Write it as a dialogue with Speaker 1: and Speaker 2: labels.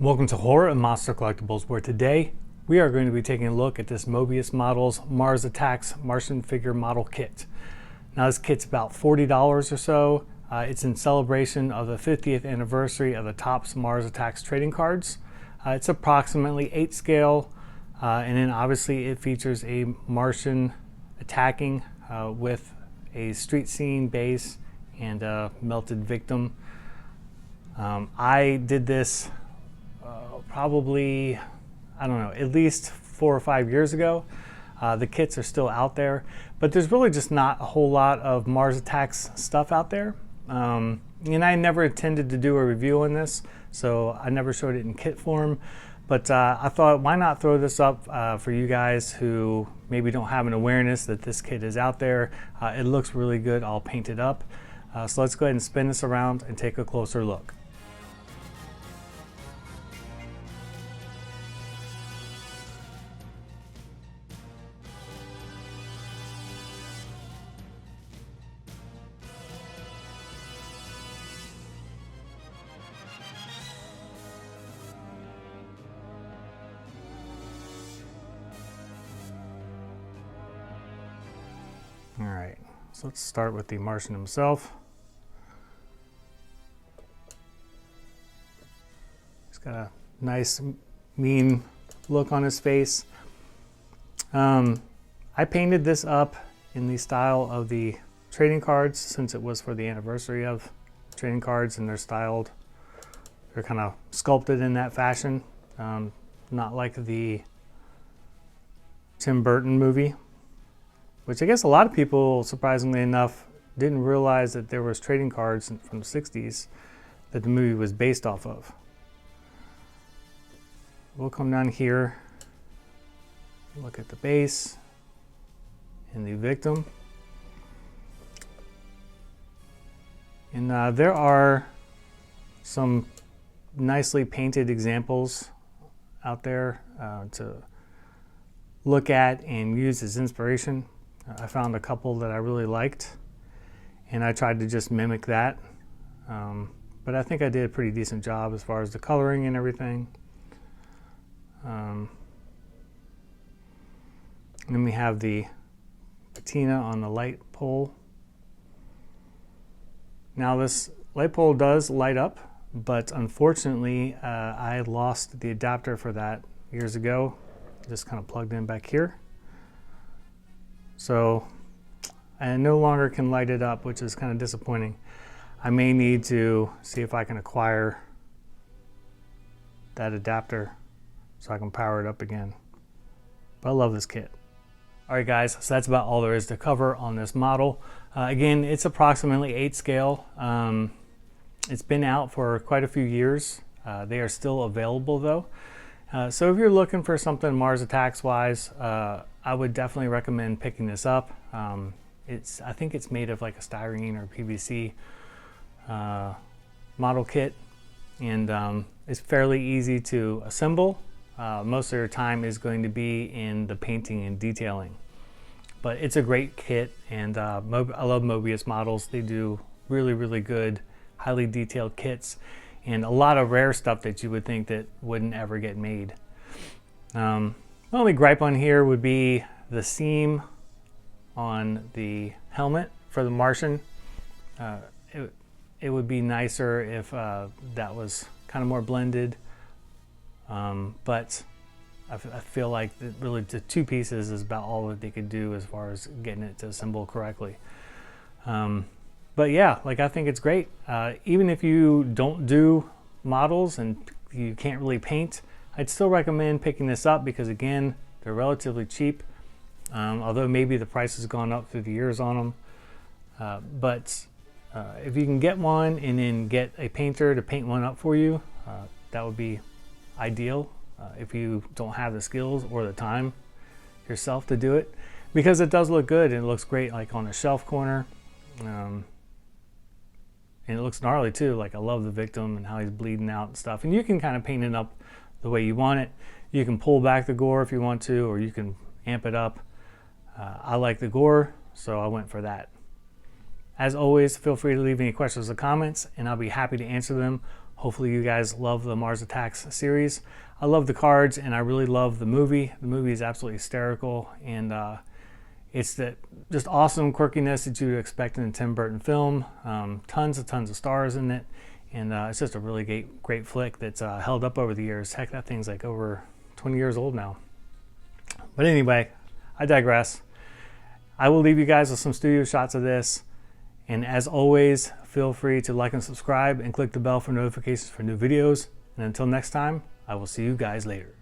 Speaker 1: Welcome to Horror and Monster Collectibles, where today we are going to be taking a look at this Moebius Models Mars Attacks Martian Figure Model Kit. Now this kit's about $40 or so. It's in celebration of the 50th anniversary of the Topps Mars Attacks trading cards. It's approximately 8 scale, and then obviously it features a Martian attacking with a street scene base and a melted victim. I did this probably, I don't know, at least 4 or 5 years ago. The kits are still out there, but there's really just not a whole lot of Mars Attacks stuff out there. And I never intended to do a review on this, so I never showed it in kit form. But I thought, why not throw this up for you guys who maybe don't have an awareness that this kit is out there. It looks really good all painted up. So let's go ahead and spin this around and take a closer look. All right, so let's start with the Martian himself. He's got a nice, mean look on his face. I painted this up in the style of the trading cards since it was for the anniversary of trading cards, and they're kind of sculpted in that fashion, not like the Tim Burton movie, which I guess a lot of people, surprisingly enough, didn't realize that there was trading cards from the 60s that the movie was based off of. We'll come down here, look at the base and the victim. And there are some nicely painted examples out there to look at and use as inspiration. I found a couple that I really liked, and I tried to just mimic that. But I think I did a pretty decent job as far as the coloring and everything. And then we have the patina on the light pole. Now this light pole does light up, but unfortunately I lost the adapter for that years ago. Just kind of plugged in back here. So I no longer can light it up, which is kind of disappointing. I may need to see if I can acquire that adapter so I can power it up again. But I love this kit. All right guys, so that's about all there is to cover on this model. Again, it's approximately 8 scale. It's been out for quite a few years. They are still available though. So if you're looking for something Mars Attacks wise, I would definitely recommend picking this up. I think it's made of like a styrene or PVC model kit, and it's fairly easy to assemble. Most of your time is going to be in the painting and detailing, but it's a great kit, and I love Moebius Models. They do really good, highly detailed kits, and a lot of rare stuff that you would think that wouldn't ever get made. The only gripe on here would be the seam on the helmet for the Martian. It would be nicer if that was kind of more blended, but I feel like really the 2 pieces is about all that they could do as far as getting it to assemble correctly. But yeah, like I think it's great. Even if you don't do models and you can't really paint, I'd still recommend picking this up because again, they're relatively cheap. Although maybe the price has gone up through the years on them. But if you can get one and then get a painter to paint one up for you, that would be ideal if you don't have the skills or the time yourself to do it, because it does look good and it looks great like on a shelf corner. And it looks gnarly too. Like I love the victim and how he's bleeding out and stuff, and you can kind of paint it up the way you want it. You can pull back the gore if you want to, or you can amp it up. I like the gore, so I went for that. As always, feel free to leave any questions or comments, and I'll be happy to answer them Hopefully you guys love the Mars Attacks series. I love the cards, and I really love the movie. The movie is absolutely hysterical, and it's that just awesome quirkiness that you would expect in a Tim Burton film. Tons of stars in it, and it's just a really great flick that's held up over the years. Heck, that thing's like over 20 years old now. But anyway, I digress. I will leave you guys with some studio shots of this. And as always, feel free to like and subscribe and click the bell for notifications for new videos. And until next time, I will see you guys later.